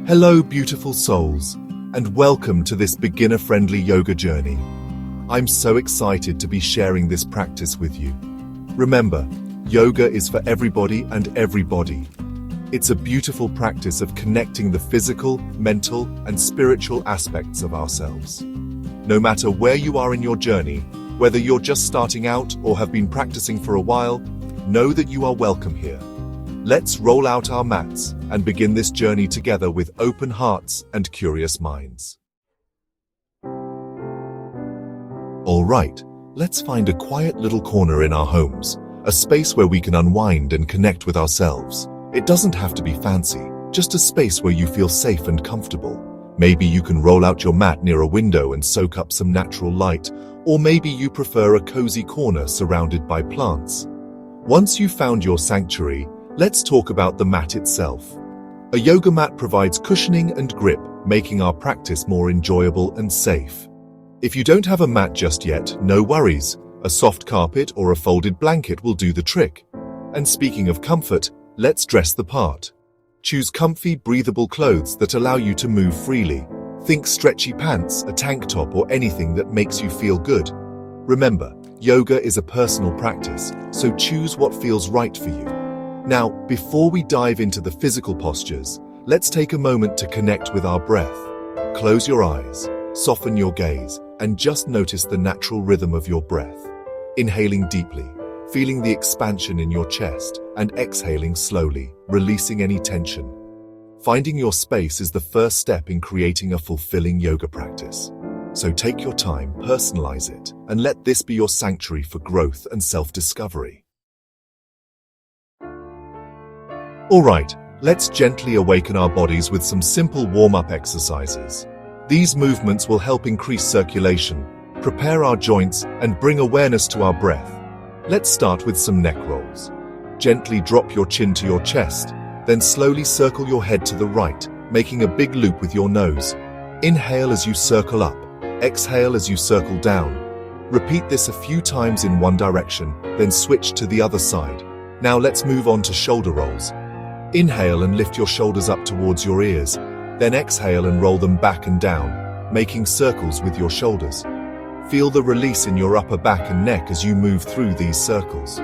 Hello, beautiful souls, and welcome to this beginner-friendly yoga journey. I'm so excited to be sharing this practice with you. Remember, yoga is for everybody and everybody. It's a beautiful practice of connecting the physical, mental, and spiritual aspects of ourselves. No matter where you are in your journey, whether you're just starting out or have been practicing for a while, know that you are welcome here. Let's roll out our mats and begin this journey together with open hearts and curious minds. All right, let's find a quiet little corner in our homes, a space where we can unwind and connect with ourselves. It doesn't have to be fancy, just a space where you feel safe and comfortable. Maybe you can roll out your mat near a window and soak up some natural light, or maybe you prefer a cozy corner surrounded by plants. Once you've found your sanctuary, let's talk about the mat itself. A yoga mat provides cushioning and grip, making our practice more enjoyable and safe. If you don't have a mat just yet, no worries. A soft carpet or a folded blanket will do the trick. And speaking of comfort, let's dress the part. Choose comfy, breathable clothes that allow you to move freely. Think stretchy pants, a tank top, or anything that makes you feel good. Remember, yoga is a personal practice, so choose what feels right for you. Now, before we dive into the physical postures, let's take a moment to connect with our breath. Close your eyes, soften your gaze, and just notice the natural rhythm of your breath. Inhaling deeply, feeling the expansion in your chest, and exhaling slowly, releasing any tension. Finding your space is the first step in creating a fulfilling yoga practice. So take your time, personalize it, and let this be your sanctuary for growth and self-discovery. All right, let's gently awaken our bodies with some simple warm-up exercises. These movements will help increase circulation, prepare our joints, and bring awareness to our breath. Let's start with some neck rolls. Gently drop your chin to your chest, then slowly circle your head to the right, making a big loop with your nose. Inhale as you circle up, exhale as you circle down. Repeat this a few times in one direction, then switch to the other side. Now let's move on to shoulder rolls. Inhale and lift your shoulders up towards your ears, then exhale and roll them back and down, making circles with your shoulders. Feel the release in your upper back and neck as you move through these circles.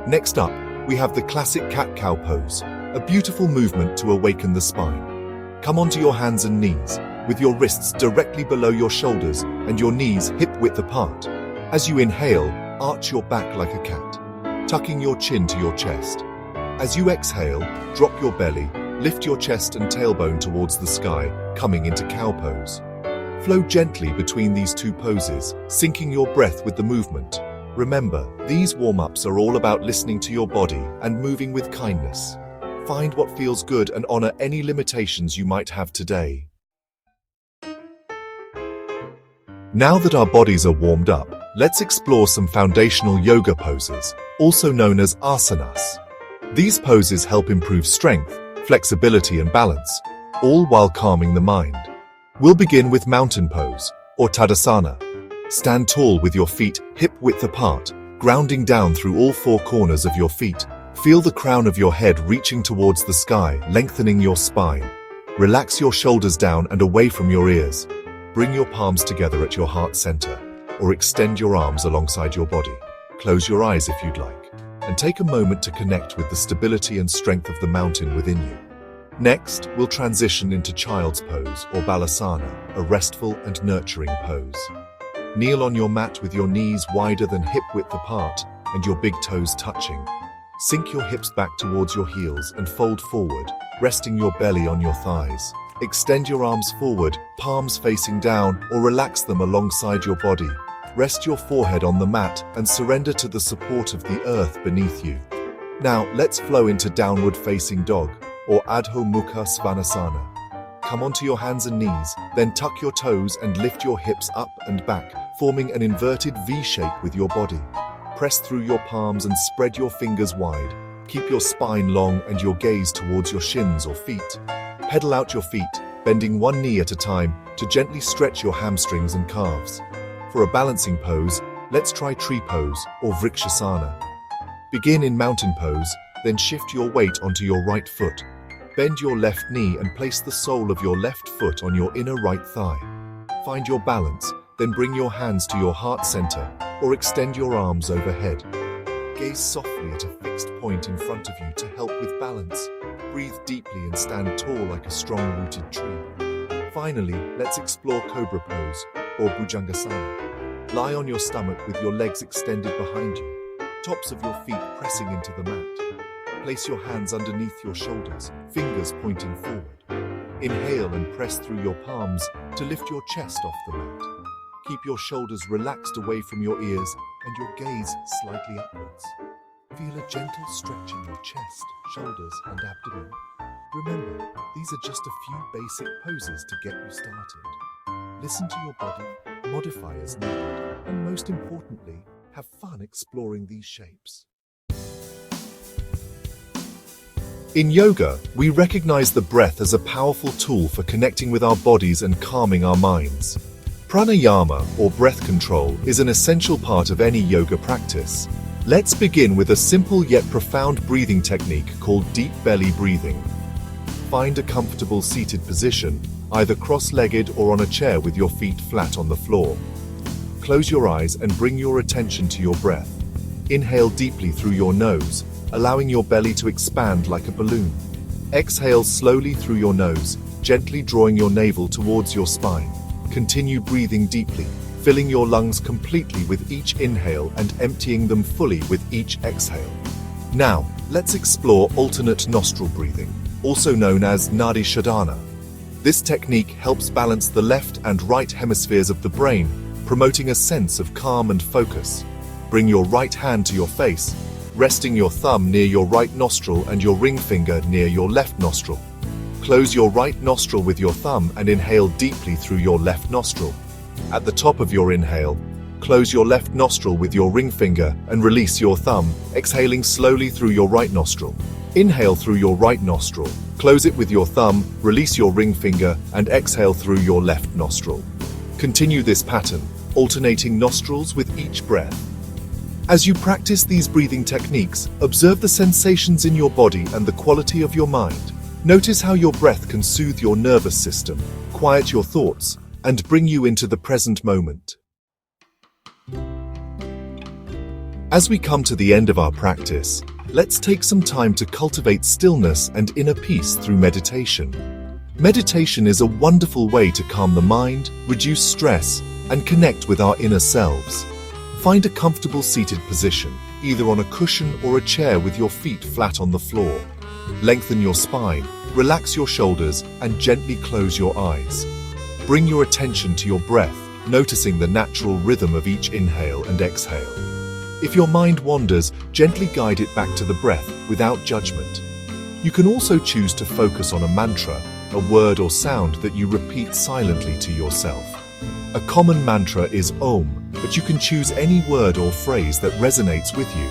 Next up, we have the classic cat-cow pose, a beautiful movement to awaken the spine. Come onto your hands and knees, with your wrists directly below your shoulders and your knees hip-width apart. As you inhale, arch your back like a cat, tucking your chin to your chest. As you exhale, drop your belly, lift your chest and tailbone towards the sky, coming into cow pose. Flow gently between these two poses, syncing your breath with the movement. Remember, these warm-ups are all about listening to your body and moving with kindness. Find what feels good and honor any limitations you might have today. Now that our bodies are warmed up, let's explore some foundational yoga poses, also known as asanas. These poses help improve strength, flexibility, and balance, all while calming the mind. We'll begin with mountain pose, or Tadasana. Stand tall with your feet hip-width apart, grounding down through all four corners of your feet. Feel the crown of your head reaching towards the sky, lengthening your spine. Relax your shoulders down and away from your ears. Bring your palms together at your heart center, or extend your arms alongside your body. Close your eyes if you'd like, and take a moment to connect with the stability and strength of the mountain within you. Next, we'll transition into child's pose, or balasana, a restful and nurturing pose. Kneel on your mat with your knees wider than hip-width apart and your big toes touching. Sink your hips back towards your heels and fold forward, resting your belly on your thighs. Extend your arms forward, palms facing down, or relax them alongside your body. Rest your forehead on the mat and surrender to the support of the earth beneath you. Now, let's flow into downward facing dog, or Adho Mukha Svanasana. Come onto your hands and knees, then tuck your toes and lift your hips up and back, forming an inverted V shape with your body. Press through your palms and spread your fingers wide. Keep your spine long and your gaze towards your shins or feet. Pedal out your feet, bending one knee at a time to gently stretch your hamstrings and calves. For a balancing pose, let's try tree pose or Vrikshasana. Begin in mountain pose, then shift your weight onto your right foot. Bend your left knee and place the sole of your left foot on your inner right thigh. Find your balance, then bring your hands to your heart center or extend your arms overhead. Gaze softly at a fixed point in front of you to help with balance. Breathe deeply and stand tall like a strong-rooted tree. Finally, let's explore Cobra Pose or Bhujangasana. Lie on your stomach with your legs extended behind you, tops of your feet pressing into the mat. Place your hands underneath your shoulders, fingers pointing forward. Inhale and press through your palms to lift your chest off the mat. Keep your shoulders relaxed away from your ears and your gaze slightly upwards. Feel a gentle stretch in your chest, shoulders, and abdomen. Remember, these are just a few basic poses to get you started. Listen to your body, modify as needed, and most importantly, have fun exploring these shapes. In yoga, we recognize the breath as a powerful tool for connecting with our bodies and calming our minds. Pranayama, or breath control, is an essential part of any yoga practice. Let's begin with a simple yet profound breathing technique called deep belly breathing. Find a comfortable seated position, either cross-legged or on a chair with your feet flat on the floor. Close your eyes and bring your attention to your breath. Inhale deeply through your nose, allowing your belly to expand like a balloon. Exhale slowly through your nose, gently drawing your navel towards your spine. Continue breathing deeply, filling your lungs completely with each inhale and emptying them fully with each exhale. Now, let's explore alternate nostril breathing, also known as Nadi Shodhana. This technique helps balance the left and right hemispheres of the brain, promoting a sense of calm and focus. Bring your right hand to your face, resting your thumb near your right nostril and your ring finger near your left nostril. Close your right nostril with your thumb and inhale deeply through your left nostril. At the top of your inhale, close your left nostril with your ring finger and release your thumb, exhaling slowly through your right nostril. Inhale through your right nostril, close it with your thumb, release your ring finger, and exhale through your left nostril. Continue this pattern, alternating nostrils with each breath. As you practice these breathing techniques, observe the sensations in your body and the quality of your mind. Notice how your breath can soothe your nervous system, quiet your thoughts, and bring you into the present moment. As we come to the end of our practice, let's take some time to cultivate stillness and inner peace through meditation. Meditation is a wonderful way to calm the mind, reduce stress, and connect with our inner selves. Find a comfortable seated position, either on a cushion or a chair with your feet flat on the floor. Lengthen your spine, relax your shoulders, and gently close your eyes. Bring your attention to your breath, noticing the natural rhythm of each inhale and exhale. If your mind wanders, gently guide it back to the breath without judgment. You can also choose to focus on a mantra, a word or sound that you repeat silently to yourself. A common mantra is Om, but you can choose any word or phrase that resonates with you.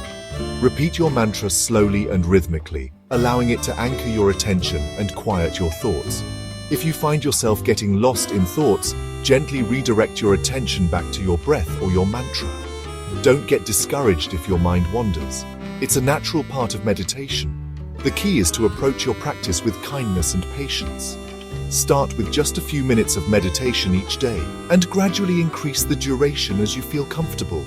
Repeat your mantra slowly and rhythmically, allowing it to anchor your attention and quiet your thoughts. If you find yourself getting lost in thoughts, gently redirect your attention back to your breath or your mantra. Don't get discouraged if your mind wanders. It's a natural part of meditation. The key is to approach your practice with kindness and patience. Start with just a few minutes of meditation each day and gradually increase the duration as you feel comfortable.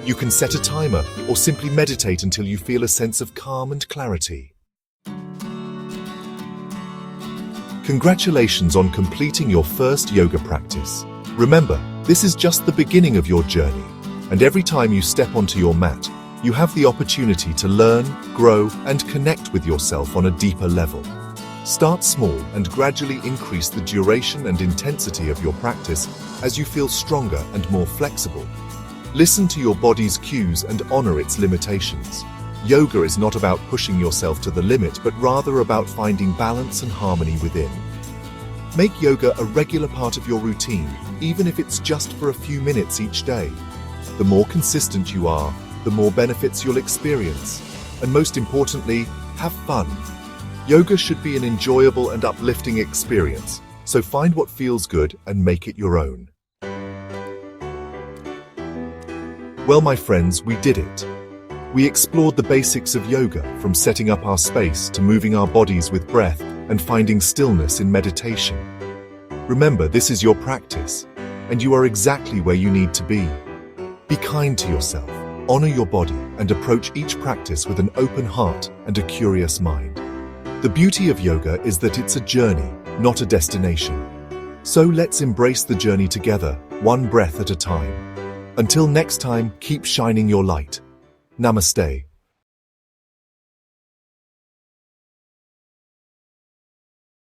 You can set a timer or simply meditate until you feel a sense of calm and clarity. Congratulations on completing your first yoga practice. Remember, this is just the beginning of your journey, and every time you step onto your mat, you have the opportunity to learn, grow, and connect with yourself on a deeper level. Start small and gradually increase the duration and intensity of your practice as you feel stronger and more flexible. Listen to your body's cues and honor its limitations. Yoga is not about pushing yourself to the limit, but rather about finding balance and harmony within. Make yoga a regular part of your routine, even if it's just for a few minutes each day. The more consistent you are, the more benefits you'll experience. And most importantly, have fun. Yoga should be an enjoyable and uplifting experience, so find what feels good and make it your own. Well, my friends, we did it. We explored the basics of yoga, from setting up our space to moving our bodies with breath and finding stillness in meditation. Remember, this is your practice, and you are exactly where you need to be. Be kind to yourself, honor your body, and approach each practice with an open heart and a curious mind. The beauty of yoga is that it's a journey, not a destination. So let's embrace the journey together, one breath at a time. Until next time, keep shining your light. Namaste.